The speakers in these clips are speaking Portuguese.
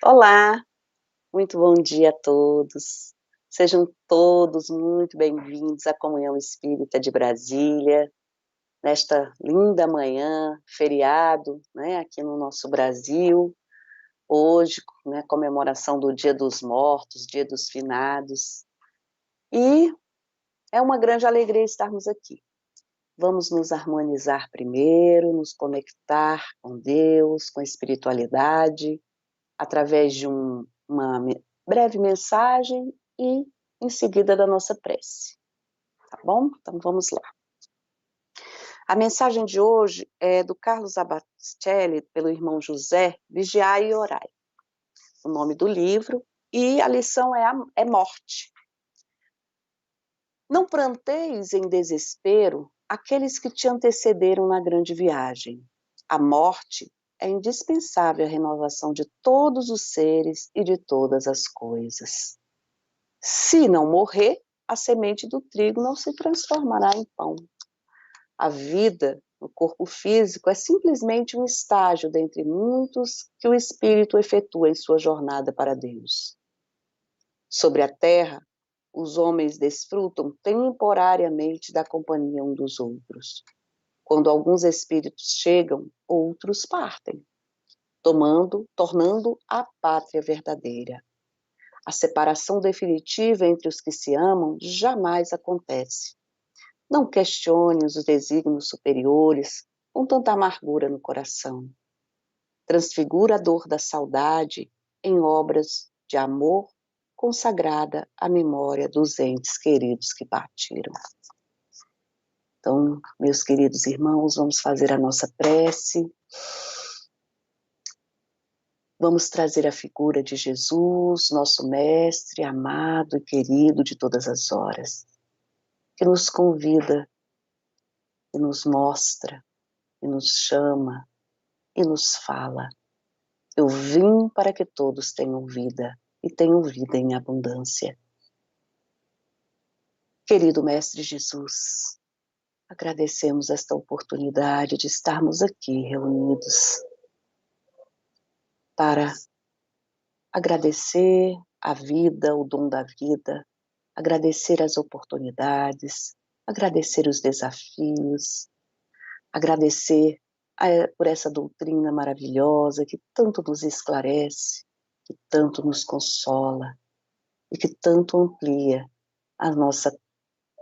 Olá, muito bom dia a todos. Sejam todos muito bem-vindos à Comunhão Espírita de Brasília, nesta linda manhã, feriado, né, aqui no nosso Brasil. Hoje, né, comemoração do Dia dos Mortos, Dia dos Finados. E é uma grande alegria estarmos aqui. Vamos nos harmonizar primeiro, nos conectar com Deus, com a espiritualidade, através de uma breve mensagem e em seguida da nossa prece, tá bom? Então vamos lá. A mensagem de hoje é do Carlos Abacelli, pelo irmão José, Vigiai e Orai. O nome do livro, e a lição é morte. Não pranteis em desespero aqueles que te antecederam na grande viagem. A morte é indispensável à renovação de todos os seres e de todas as coisas. Se não morrer, a semente do trigo não se transformará em pão. A vida no corpo físico é simplesmente um estágio dentre muitos que o espírito efetua em sua jornada para Deus. Sobre a terra, os homens desfrutam temporariamente da companhia uns dos outros. Quando alguns espíritos chegam, outros partem, tornando a pátria verdadeira. A separação definitiva entre os que se amam jamais acontece. Não questione os desígnios superiores com tanta amargura no coração. Transfigura a dor da saudade em obras de amor consagrada à memória dos entes queridos que partiram. Então, meus queridos irmãos, vamos fazer a nossa prece. Vamos trazer a figura de Jesus, nosso mestre, amado e querido de todas as horas, que nos convida, que nos mostra, que nos chama e nos fala. Eu vim para que todos tenham vida e tenham vida em abundância. Querido Mestre Jesus, agradecemos esta oportunidade de estarmos aqui reunidos para agradecer a vida, o dom da vida, agradecer as oportunidades, agradecer os desafios, agradecer por essa doutrina maravilhosa que tanto nos esclarece, que tanto nos consola e que tanto amplia a nossa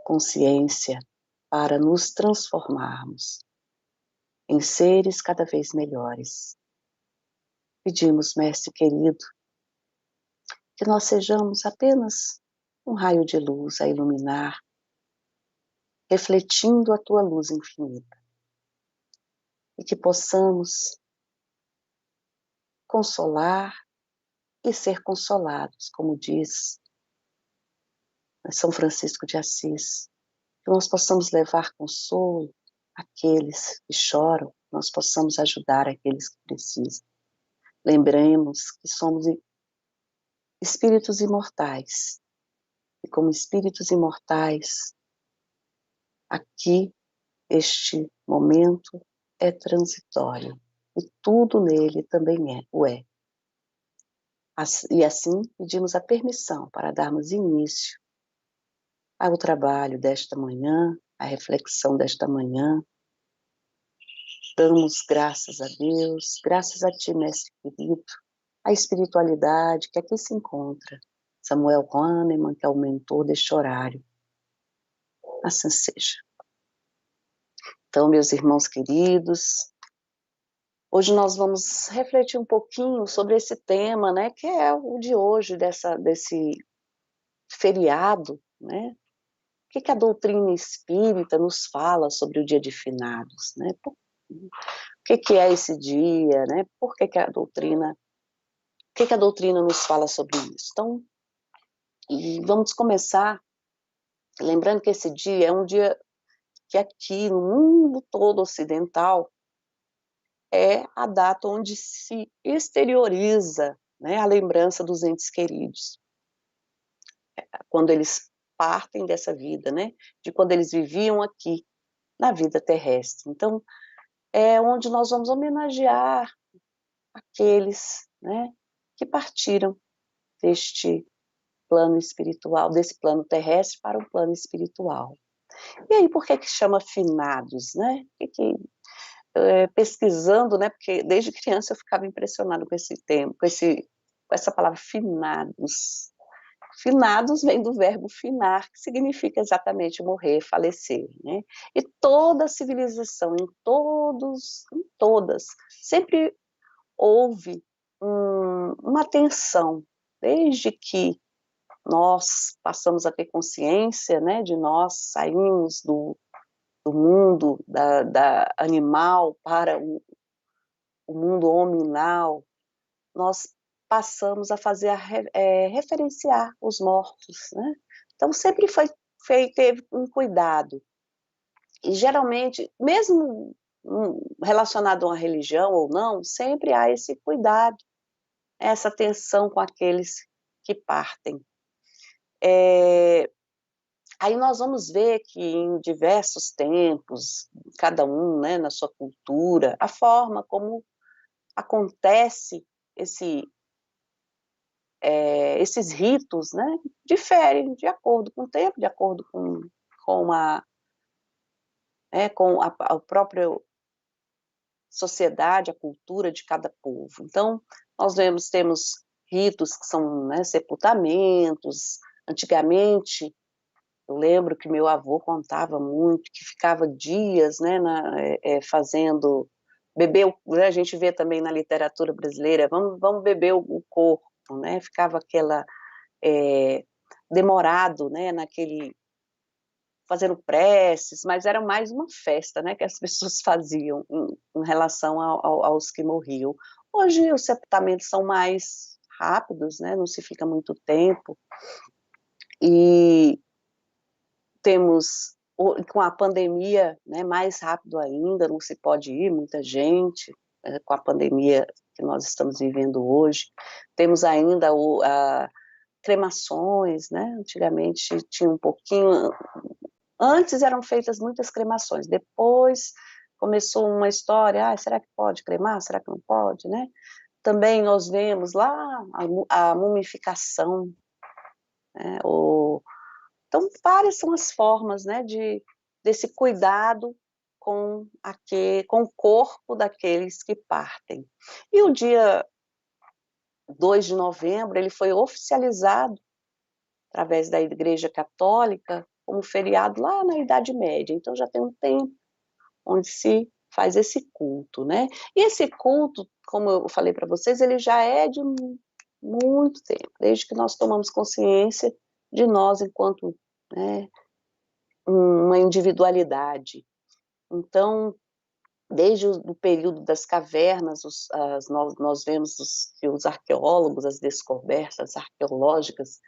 consciência para nos transformarmos em seres cada vez melhores. Pedimos, Mestre querido, que nós sejamos apenas um raio de luz a iluminar, refletindo a tua luz infinita, e que possamos consolar e ser consolados, como diz São Francisco de Assis, que nós possamos levar consolo àqueles que choram, nós possamos ajudar aqueles que precisam. Lembremos que somos espíritos imortais, e como espíritos imortais, aqui, este momento é transitório, e tudo nele também o é. E assim, pedimos a permissão para darmos início ao trabalho desta manhã, à reflexão desta manhã. Damos graças a Deus, graças a Ti, Mestre querido, a espiritualidade que aqui se encontra, Samuel Hahnemann, que é o mentor deste horário. Assim seja. Então, meus irmãos queridos, hoje nós vamos refletir um pouquinho sobre esse tema, né, que é o de hoje, desse feriado, né? O que a doutrina espírita nos fala sobre o dia de finados, né? O que é esse dia, né? Por que a doutrina, o que a doutrina nos fala sobre isso? Então, e vamos começar lembrando que esse dia é um dia que aqui no mundo todo ocidental é a data onde se exterioriza, né, a lembrança dos entes queridos, quando eles partem dessa vida, né, de quando eles viviam aqui na vida terrestre. Então, é onde nós vamos homenagear aqueles, né, que partiram deste plano espiritual, desse plano terrestre para o plano espiritual. E aí, por que chama finados, né? Pesquisando, né? Porque desde criança eu ficava impressionada com esse termo, com essa palavra finados. Finados vem do verbo finar, que significa exatamente morrer, falecer, né? E toda a civilização, em todas, sempre houve uma tensão, desde que nós passamos a ter consciência, né, de nós saímos do mundo da animal para o mundo hominal, nós passamos a referenciar os mortos, né? Então sempre teve um cuidado, e geralmente, mesmo relacionado a uma religião ou não, sempre há esse cuidado, essa atenção com aqueles que partem. Aí nós vamos ver que em diversos tempos, cada um, né, na sua cultura, a forma como acontece esses ritos, né, diferem de acordo com o tempo, de acordo com a própria sociedade, a cultura de cada povo. Então, nós temos ritos que são, né, sepultamentos. Antigamente, eu lembro que meu avô contava muito, que ficava dias, né, fazendo, beber, a gente vê também na literatura brasileira, vamos beber o corpo, né, ficava demorado, né, fazendo preces, mas era mais uma festa, né, que as pessoas faziam em relação aos que morriam. Hoje os sepultamentos são mais rápidos, né, não se fica muito tempo, e temos, com a pandemia, né, mais rápido ainda, não se pode ir muita gente, com a pandemia que nós estamos vivendo hoje. Temos ainda cremações, né, antigamente tinha um pouquinho, antes eram feitas muitas cremações, depois começou uma história, será que pode cremar, será que não pode, né? Também nós vemos lá a mumificação, né, então, várias são as formas, né, desse cuidado com o corpo daqueles que partem. E o dia 2 de novembro, ele foi oficializado, através da Igreja Católica, como feriado lá na Idade Média. Então, já tem um tempo onde se faz esse culto, né? E esse culto, como eu falei para vocês, ele já é de muito tempo, desde que nós tomamos consciência de nós enquanto, né, uma individualidade. Então, desde o período das cavernas, nós vemos que os arqueólogos, as descobertas arqueológicas,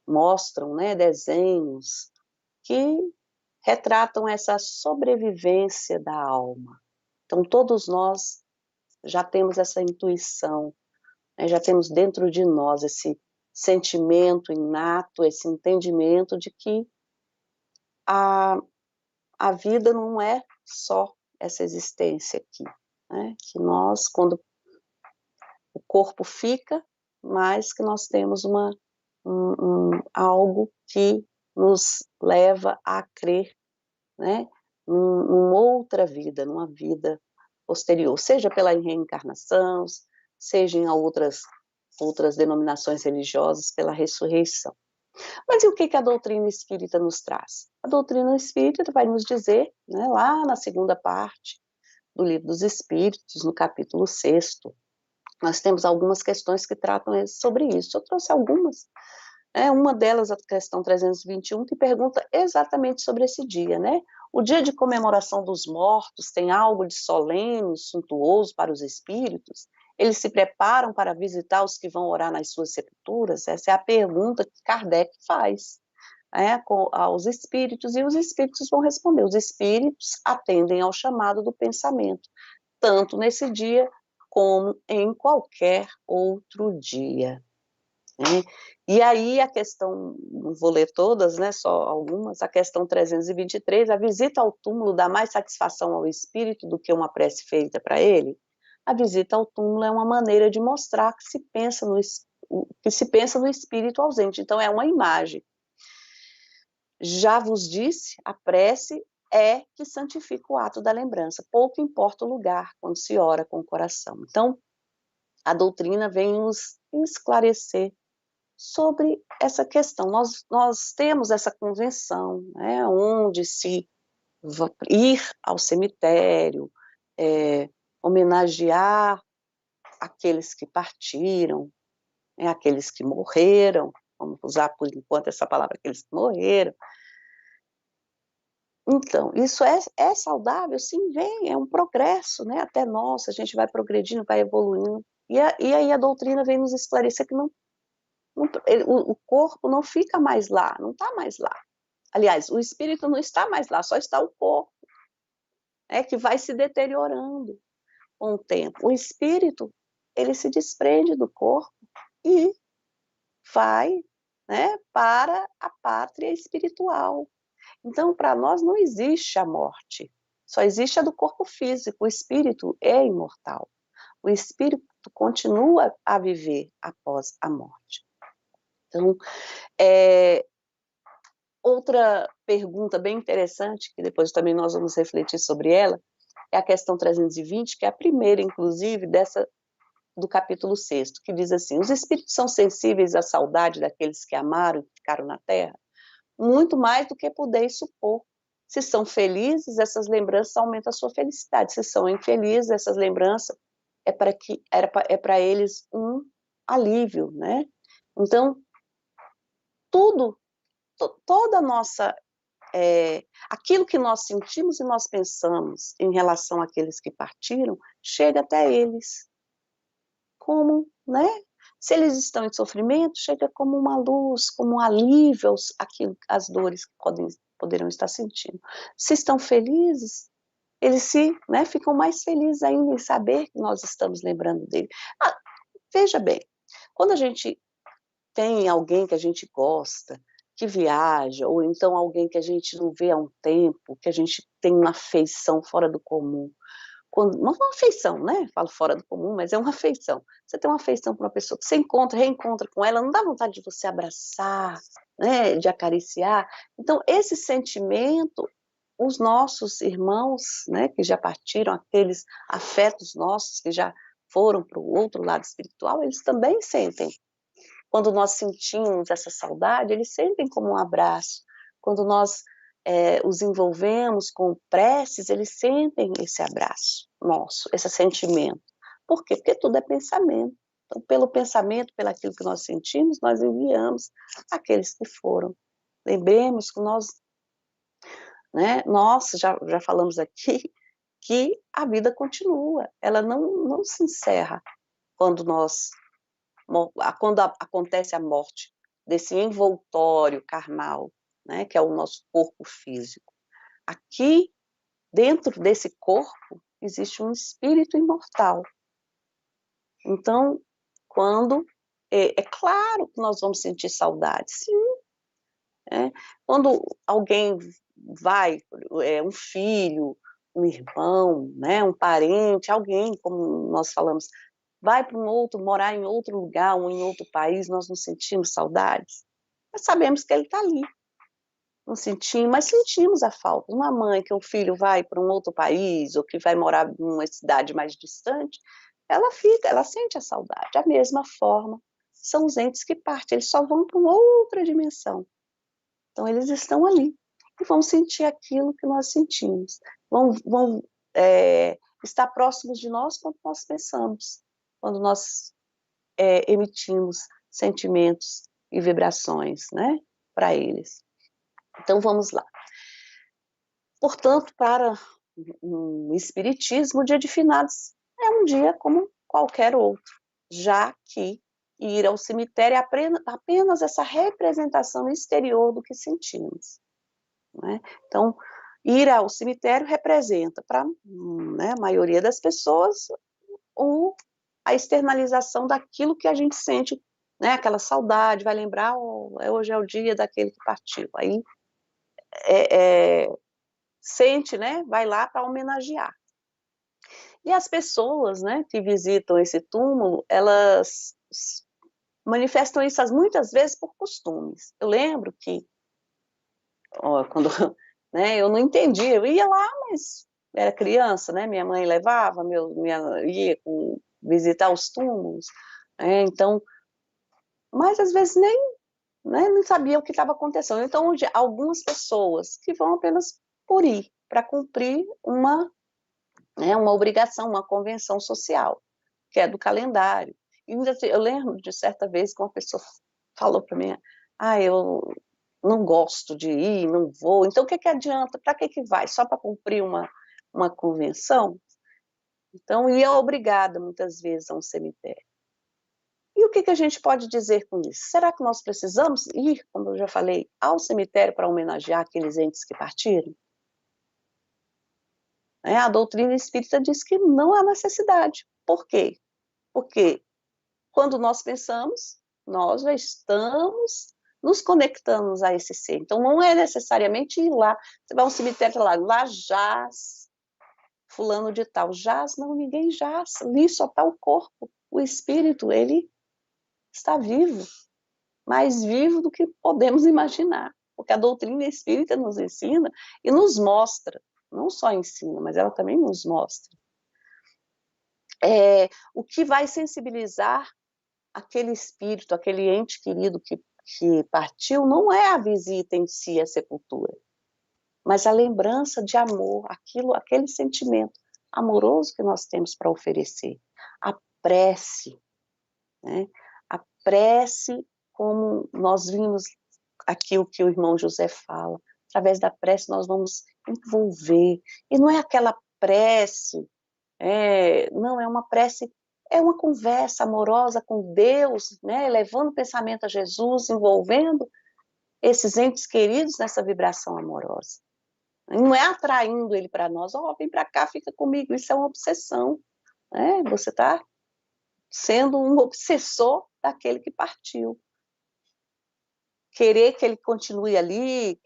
mostram, né, desenhos que retratam essa sobrevivência da alma. Então, todos nós já temos essa intuição, né, já temos dentro de nós esse sentimento inato, esse entendimento de que a vida não é só essa existência aqui, né? Que nós, quando o corpo fica, mas que nós temos algo que nos leva a crer, né, numa outra vida, numa vida posterior, seja pela reencarnação, seja em outras denominações religiosas, pela ressurreição. Mas e o que a doutrina espírita nos traz? A doutrina espírita vai nos dizer, né, lá na segunda parte do Livro dos Espíritos, no capítulo 6º, nós temos algumas questões que tratam sobre isso. Eu trouxe algumas. Uma delas, a questão 321, que pergunta exatamente sobre esse dia, né? O dia de comemoração dos mortos tem algo de solene, suntuoso para os espíritos? Eles se preparam para visitar os que vão orar nas suas sepulturas? Essa é a pergunta que Kardec faz, aos espíritos, e os espíritos vão responder. Os espíritos atendem ao chamado do pensamento, tanto nesse dia como em qualquer outro dia. Né? E aí a questão, não vou ler todas, né, só algumas, a questão 323, a visita ao túmulo dá mais satisfação ao espírito do que uma prece feita para ele? a visita ao túmulo é uma maneira de mostrar que se pensa no espírito ausente. Então, é uma imagem. Já vos disse, a prece é que santifica o ato da lembrança. Pouco importa o lugar quando se ora com o coração. Então, a doutrina vem nos esclarecer sobre essa questão. Nós temos essa convenção, né, onde se ir ao cemitério, homenagear aqueles que partiram, né, aqueles que morreram, vamos usar por enquanto essa palavra, aqueles que morreram. Então, isso é saudável? Sim, vem, é um progresso, né, até nós, a gente vai progredindo, vai evoluindo, e aí a doutrina vem nos esclarecer que o corpo não fica mais lá, não está mais lá. Aliás, o espírito não está mais lá, só está o corpo, que vai se deteriorando com o tempo. O espírito, ele se desprende do corpo e vai, né, para a pátria espiritual. Então, para nós não existe a morte, só existe a do corpo físico. O espírito é imortal. O espírito continua a viver após a morte. Então, outra pergunta bem interessante, que depois também nós vamos refletir sobre ela, é a questão 320, que é a primeira, inclusive, do capítulo 6º, que diz assim: os espíritos são sensíveis à saudade daqueles que amaram e ficaram na terra? Muito mais do que podeis supor. Se são felizes, essas lembranças aumentam a sua felicidade. Se são infelizes, essas lembranças é para eles um alívio, né? Então, toda a nossa... aquilo que nós sentimos e nós pensamos em relação àqueles que partiram, chega até eles como, né? Se eles estão em sofrimento, chega como uma luz, como um alívio às dores que poderão estar sentindo. Se estão felizes, eles ficam mais felizes ainda em saber que nós estamos lembrando dele. Veja bem, quando a gente tem alguém que a gente gosta, que viaja, ou então alguém que a gente não vê há um tempo, que a gente tem uma afeição fora do comum, não uma afeição, né? Falo fora do comum, mas é uma afeição. Você tem uma afeição por uma pessoa que você reencontra com ela, não dá vontade de você abraçar, né? De acariciar. Então, esse sentimento, os nossos irmãos, né? Que já partiram, aqueles afetos nossos que já foram para o outro lado espiritual, eles também sentem. Quando nós sentimos essa saudade, eles sentem como um abraço. Quando nós os envolvemos com preces, eles sentem esse abraço nosso, esse sentimento. Por quê? Porque tudo é pensamento. Então, pelo pensamento, pelo aquilo que nós sentimos, nós enviamos aqueles que foram. Lembremos que nós já falamos aqui que a vida continua, ela não se encerra quando acontece a morte desse envoltório carnal, né, que é o nosso corpo físico. Aqui, dentro desse corpo, existe um espírito imortal. Então, é claro que nós vamos sentir saudade, sim. Quando alguém vai, um filho, um irmão, né, um parente, alguém, como nós falamos, vai para morar em outro lugar ou em outro país, nós não sentimos saudades? Nós sabemos que ele está ali. Não sentimos, mas sentimos a falta. Uma mãe que o filho vai para um outro país ou que vai morar em uma cidade mais distante, ela sente a saudade. Da mesma forma, são os entes que partem, eles só vão para uma outra dimensão. Então, eles estão ali e vão sentir aquilo que nós sentimos. Vão estar próximos de nós quando nós pensamos, quando nós emitimos sentimentos e vibrações, né, para eles. Então, vamos lá. Portanto, para o Espiritismo, o dia de finados é um dia como qualquer outro, já que ir ao cemitério é apenas essa representação exterior do que sentimos. Né? Então, ir ao cemitério representa, para a maioria das pessoas, a externalização daquilo que a gente sente, né? Aquela saudade, vai lembrar, hoje é o dia daquele que partiu. Aí sente, né? Vai lá para homenagear. E as pessoas, né, que visitam esse túmulo, elas manifestam isso muitas vezes por costumes. Eu lembro que, quando, né, eu não entendia, eu ia lá, mas era criança, né, minha mãe levava, ia visitar os túmulos, né, então, mas às vezes nem, né, não sabia o que estava acontecendo. Então, algumas pessoas que vão apenas por ir, para cumprir uma obrigação, uma convenção social, que é do calendário. E eu lembro de certa vez que uma pessoa falou para mim, eu não gosto de ir, não vou, então o que adianta, para que vai? Só para cumprir uma convenção? Então, ia obrigada muitas vezes a um cemitério. E o que a gente pode dizer com isso? Será que nós precisamos ir, como eu já falei, ao cemitério para homenagear aqueles entes que partiram? A doutrina espírita diz que não há necessidade. Por quê? Porque quando nós pensamos, nós já estamos nos conectando a esse ser. Então, não é necessariamente ir lá. Você vai a um cemitério lá jaz fulano de tal. Jaz? Não, ninguém jaz. Ali só está o corpo. O espírito, ele está vivo. Mais vivo do que podemos imaginar. Porque a doutrina espírita nos ensina e nos mostra. Não só ensina, mas ela também nos mostra. O que vai sensibilizar aquele espírito, aquele ente querido que partiu, não é a visita em si, a sepultura, mas a lembrança de amor, aquele sentimento amoroso que nós temos para oferecer. A prece, né? A prece, como nós vimos aqui o que o irmão José fala, através da prece nós vamos envolver, e não é aquela prece, não, é uma prece, é uma conversa amorosa com Deus, né, levando o pensamento a Jesus, envolvendo esses entes queridos nessa vibração amorosa. Não é atraindo ele para nós, vem para cá, fica comigo, isso é uma obsessão, né? Você está sendo um obsessor daquele que partiu. Querer que ele continue ali,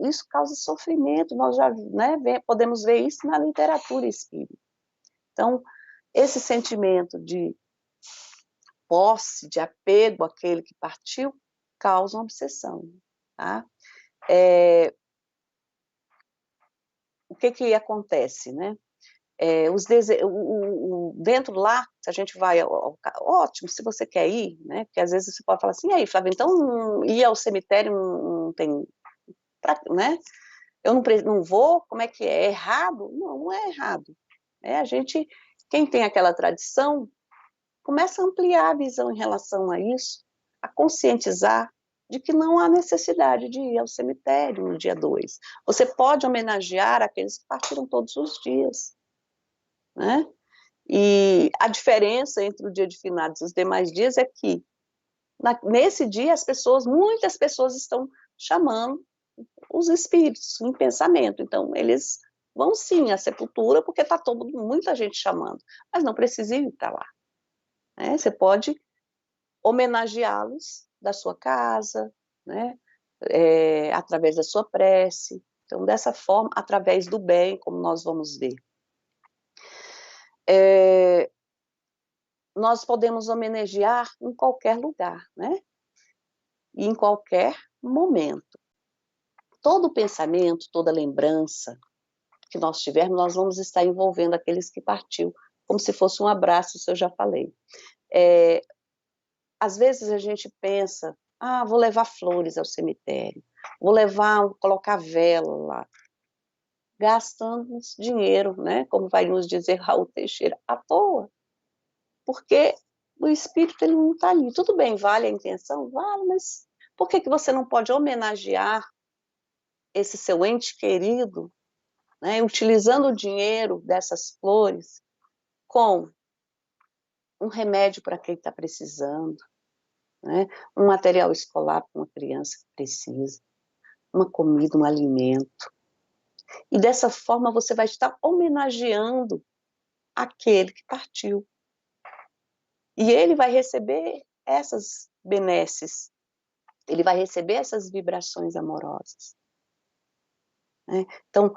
isso causa sofrimento, nós já, né, podemos ver isso na literatura espírita. Então, esse sentimento de posse, de apego àquele que partiu, causa uma obsessão. Tá? O que acontece, né? Dentro lá, se a gente vai, ótimo, se você quer ir, né? Porque às vezes você pode falar assim, e aí, Flávia, então ir ao cemitério não tem, né? Eu não vou, como é que é? É errado? Não, não é errado. Quem tem aquela tradição, começa a ampliar a visão em relação a isso, a conscientizar de que não há necessidade de ir ao cemitério no dia 2. Você pode homenagear aqueles que partiram todos os dias, né? E a diferença entre o dia de finados e os demais dias é que, nesse dia, muitas pessoas estão chamando os espíritos em pensamento. Então, eles vão sim à sepultura, porque está muita gente chamando, mas não precisa ir para lá. Você pode homenageá-los da sua casa, né? Através da sua prece. Então, dessa forma, através do bem, como nós vamos ver. Nós podemos homenagear em qualquer lugar, né? E em qualquer momento. Todo pensamento, toda lembrança que nós tivermos, nós vamos estar envolvendo aqueles que partiu, como se fosse um abraço, isso eu já falei. Às vezes a gente pensa, vou levar flores ao cemitério, colocar vela lá, gastando dinheiro, né? Como vai nos dizer Raul Teixeira, à toa, porque o espírito ele não está ali. Tudo bem, vale a intenção? Vale, mas por que você não pode homenagear esse seu ente querido, né, utilizando o dinheiro dessas flores com um remédio para quem está precisando, né, um material escolar para uma criança que precisa, uma comida, um alimento. E dessa forma você vai estar homenageando aquele que partiu. E ele vai receber essas benesses, ele vai receber essas vibrações amorosas. Então,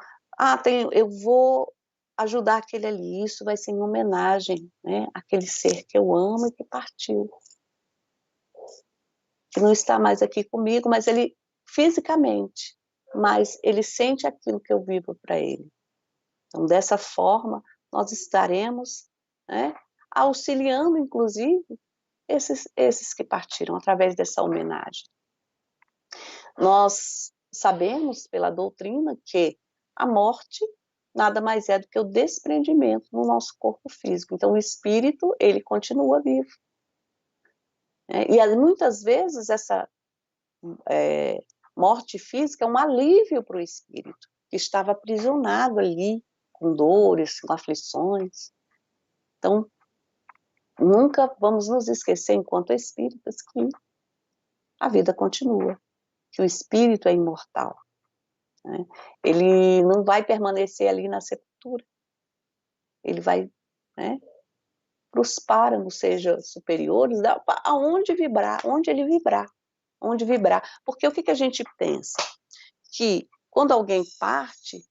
eu vou ajudar aquele ali, isso vai ser em homenagem, né, àquele ser que eu amo e que partiu, que não está mais aqui comigo, mas ele fisicamente, mas ele sente aquilo que eu vivo para ele. Então, dessa forma, nós estaremos, né, auxiliando, inclusive, esses que partiram, através dessa homenagem. Nós sabemos, pela doutrina, que a morte nada mais é do que o desprendimento no nosso corpo físico. Então, o espírito, ele continua vivo. E muitas vezes essa morte física é um alívio para o espírito, que estava aprisionado ali, com dores, com aflições. Então, nunca vamos nos esquecer, enquanto espíritas, que a vida continua, que o espírito é imortal. Né? Ele não vai permanecer ali na sepultura. Ele vai, né, para os páramos, seja superiores, aonde vibrar, onde ele vibrar, onde vibrar. Porque o que a gente pensa? Que quando alguém parte,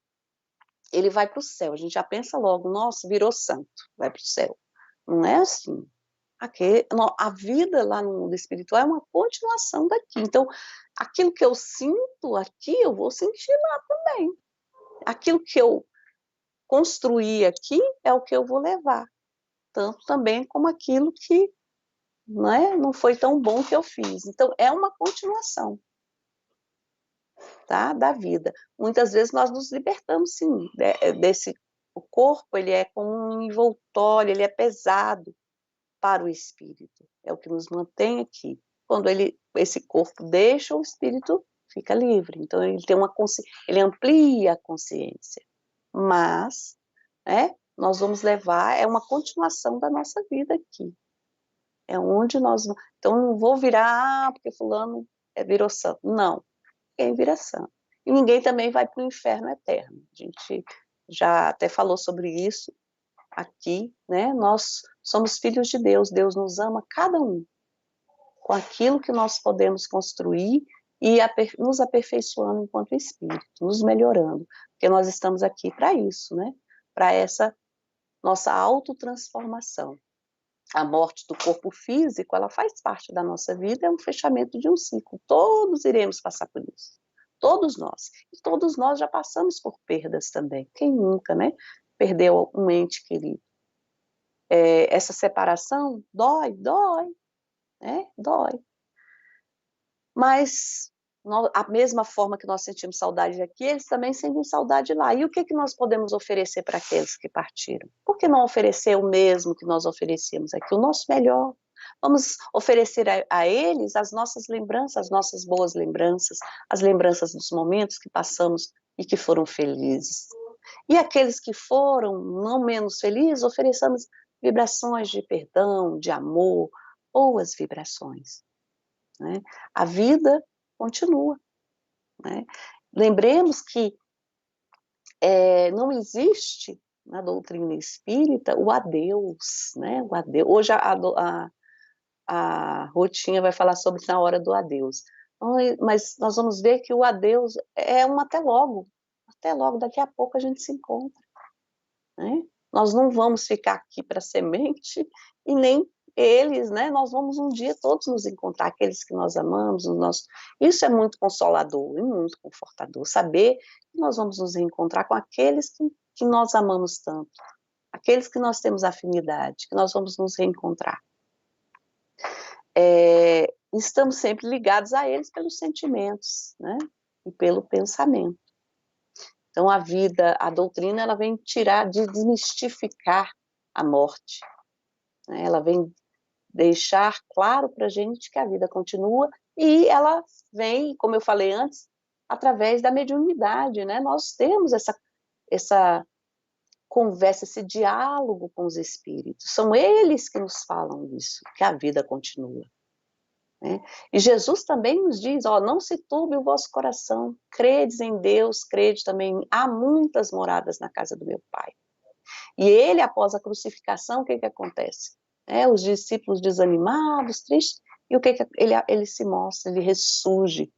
ele vai para o céu. A gente já pensa logo, nossa, virou santo, vai para o céu. Não é assim. A vida lá no mundo espiritual é uma continuação daqui. Então, aquilo que eu sinto aqui, eu vou sentir lá também. Aquilo que eu construí aqui é o que eu vou levar. Tanto também como aquilo que, não foi tão bom que eu fiz. Então, é uma continuação, tá, da vida. Muitas vezes nós nos libertamos, sim, o corpo, ele é como um envoltório, ele é pesado para o espírito, é o que nos mantém aqui. Quando esse corpo deixa, o espírito fica livre, então ele tem ele amplia a consciência, mas, nós vamos levar, é uma continuação da nossa vida aqui, é onde nós, então não vou virar, porque fulano virou santo, não, ninguém vira santo, e ninguém também vai para o inferno eterno, a gente já até falou sobre isso aqui, né? Nós somos filhos de Deus, Deus nos ama cada um, com aquilo que nós podemos construir e nos aperfeiçoando enquanto espírito, nos melhorando, porque nós estamos aqui para isso, né? Para essa nossa autotransformação. A morte do corpo físico, ela faz parte da nossa vida, é um fechamento de um ciclo, todos iremos passar por isso, todos nós, e todos nós já passamos por perdas também, quem nunca, né? Perdeu um ente querido. Essa separação dói, né? Dói. Mas a mesma forma que nós sentimos saudade aqui, eles também sentem saudade lá. E o que nós podemos oferecer para aqueles que partiram? Por que não oferecer o mesmo que nós oferecemos aqui, o nosso melhor? Vamos oferecer a eles as nossas lembranças, as nossas boas lembranças, as lembranças dos momentos que passamos e que foram felizes. E aqueles que foram não menos felizes, ofereçamos vibrações de perdão, de amor, boas vibrações. Né? A vida continua. Né? Lembremos que não existe na doutrina espírita o adeus. Né? O adeus. Hoje a Rotinha vai falar sobre na hora do adeus. Mas nós vamos ver que o adeus é um até logo. Até logo, daqui a pouco a gente se encontra. Né? Nós não vamos ficar aqui para semente e nem eles, né? Nós vamos um dia todos nos encontrar, aqueles que nós amamos, isso é muito consolador e muito confortador, saber que nós vamos nos encontrar com aqueles que nós amamos tanto, aqueles que nós temos afinidade, que nós vamos nos reencontrar. Estamos sempre ligados a eles pelos sentimentos, né? E pelo pensamento. Então, a doutrina, ela vem desmistificar a morte. Né? Ela vem deixar claro para a gente que a vida continua e ela vem, como eu falei antes, através da mediunidade. Né? Nós temos essa conversa, esse diálogo com os espíritos. São eles que nos falam isso, que a vida continua. Né? E Jesus também nos diz, não se turbe o vosso coração, credes em Deus, crede também em mim. Há muitas moradas na casa do meu Pai. E ele, após a crucificação, o que acontece? Os discípulos desanimados, tristes, e o que ele se mostra? Ele ressurge,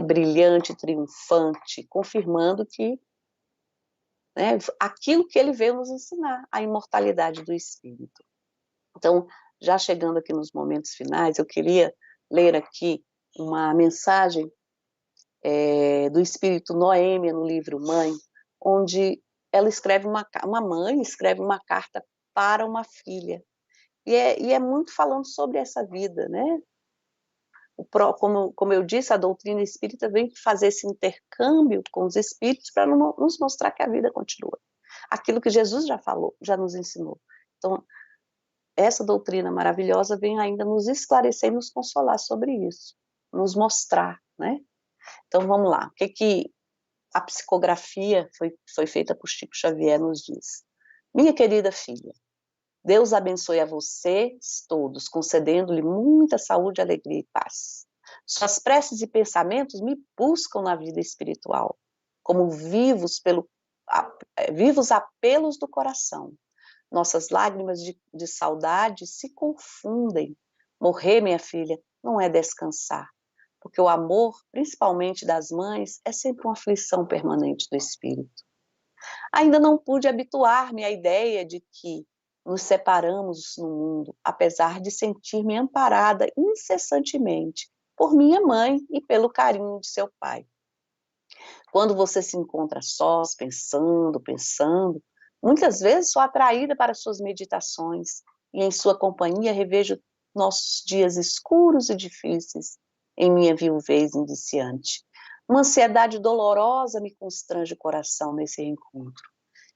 brilhante, triunfante, confirmando que né, aquilo que ele veio nos ensinar, a imortalidade do espírito. Então, já chegando aqui nos momentos finais, eu queria ler aqui uma mensagem do espírito Noêmia no livro Mãe, onde ela escreve uma mãe escreve uma carta para uma filha, e é muito falando sobre essa vida, né? Como eu disse, a doutrina espírita vem fazer esse intercâmbio com os espíritos para nos mostrar que a vida continua. Aquilo que Jesus já falou, já nos ensinou. Então, essa doutrina maravilhosa vem ainda nos esclarecer e nos consolar sobre isso, nos mostrar, né? Então, vamos lá. O que a psicografia foi feita por Chico Xavier nos diz? Minha querida filha, Deus abençoe a vocês todos, concedendo-lhe muita saúde, alegria e paz. Suas preces e pensamentos me buscam na vida espiritual, como vivos apelos do coração. Nossas lágrimas de saudade se confundem. Morrer, minha filha, não é descansar, porque o amor, principalmente das mães, é sempre uma aflição permanente do espírito. Ainda não pude habituar-me à ideia de que nos separamos no mundo, apesar de sentir-me amparada incessantemente por minha mãe e pelo carinho de seu pai. Quando você se encontra sós, pensando, muitas vezes sou atraída para suas meditações e em sua companhia revejo nossos dias escuros e difíceis em minha viuvez indiciante. Uma ansiedade dolorosa me constrange o coração nesse reencontro.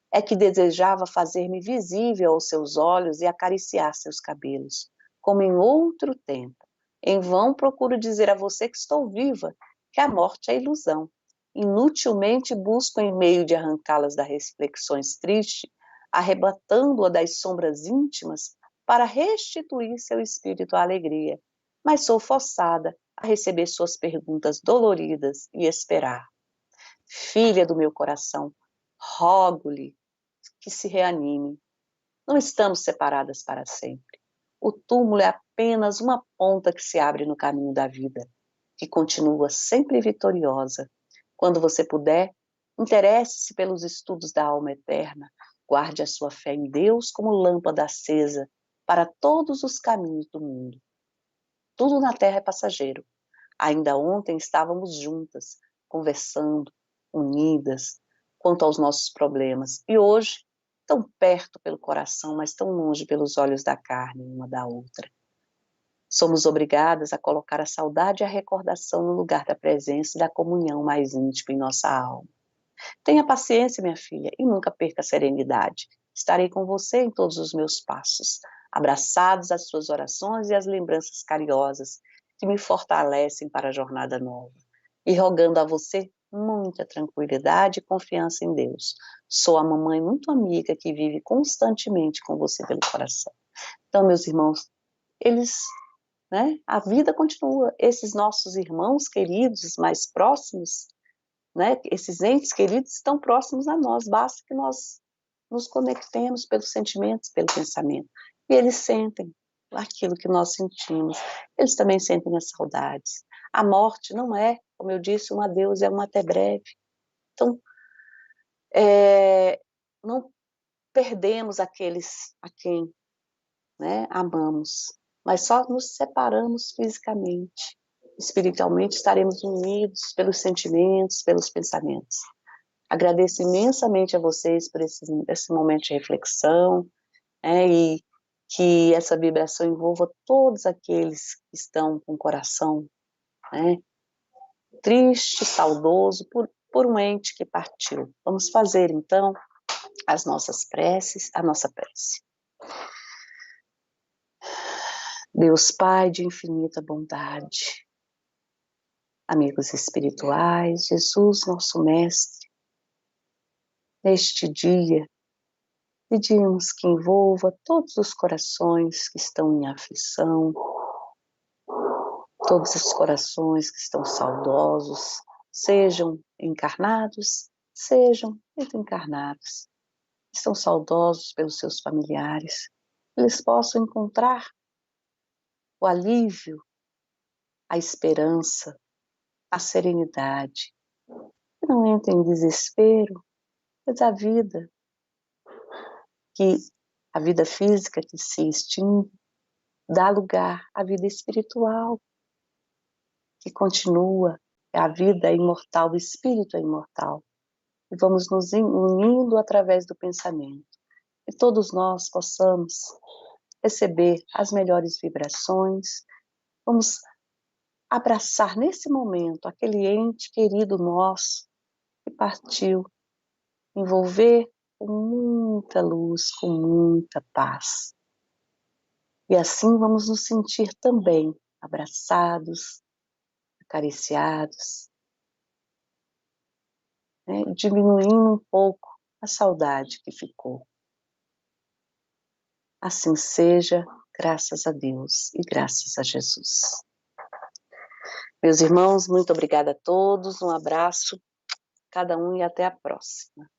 É que desejava fazer-me visível aos seus olhos e acariciar seus cabelos, como em outro tempo. Em vão procuro dizer a você que estou viva, que a morte é ilusão. Inutilmente busco em meio de arrancá-las das reflexões tristes, arrebatando-a das sombras íntimas, para restituir seu espírito à alegria. Mas sou forçada a receber suas perguntas doloridas e esperar. Filha do meu coração, rogo-lhe que se reanime. Não estamos separadas para sempre. O túmulo é apenas uma ponta que se abre no caminho da vida, que continua sempre vitoriosa. Quando você puder, interesse-se pelos estudos da alma eterna, guarde a sua fé em Deus como lâmpada acesa para todos os caminhos do mundo. Tudo na terra é passageiro. Ainda ontem estávamos juntas, conversando, unidas, quanto aos nossos problemas, e hoje, tão perto pelo coração, mas tão longe pelos olhos da carne, uma da outra. Somos obrigadas a colocar a saudade e a recordação no lugar da presença e da comunhão mais íntima em nossa alma. Tenha paciência, minha filha, e nunca perca a serenidade. Estarei com você em todos os meus passos, abraçados às suas orações e às lembranças carinhosas que me fortalecem para a jornada nova. E rogando a você muita tranquilidade e confiança em Deus. Sou a mamãe muito amiga que vive constantemente com você pelo coração. Então, meus irmãos, eles, né, a vida continua. Esses nossos irmãos queridos, mais próximos, né, esses entes queridos estão próximos a nós, basta que nós nos conectemos pelos sentimentos, pelo pensamento. E eles sentem aquilo que nós sentimos. Eles também sentem as saudades. A morte não é, como eu disse, um adeus, é um até breve. Então, não perdemos aqueles a quem, né, amamos, mas só nos separamos fisicamente. Espiritualmente estaremos unidos pelos sentimentos, pelos pensamentos. Agradeço imensamente a vocês por esse momento de reflexão, e que essa vibração envolva todos aqueles que estão com o coração, né, triste, saudoso por um ente que partiu. Vamos fazer, então, as nossas preces, a nossa prece. Deus Pai de infinita bondade, amigos espirituais, Jesus, nosso Mestre, neste dia, pedimos que envolva todos os corações que estão em aflição, todos os corações que estão saudosos, sejam encarnados, sejam desencarnados, estão saudosos pelos seus familiares, eles possam encontrar o alívio, a esperança, a serenidade, que não entrem em desespero, Mas a vida física que se extingue, dá lugar à vida espiritual, que continua, a vida é imortal, o espírito é imortal. E vamos nos unindo através do pensamento. E todos nós possamos receber as melhores vibrações, vamos abraçar nesse momento aquele ente querido nosso que partiu, envolver com muita luz, com muita paz. E assim vamos nos sentir também abraçados, acariciados, né? Diminuindo um pouco a saudade que ficou. Assim seja, graças a Deus e graças a Jesus. Meus irmãos, muito obrigada a todos, um abraço, cada um e até a próxima.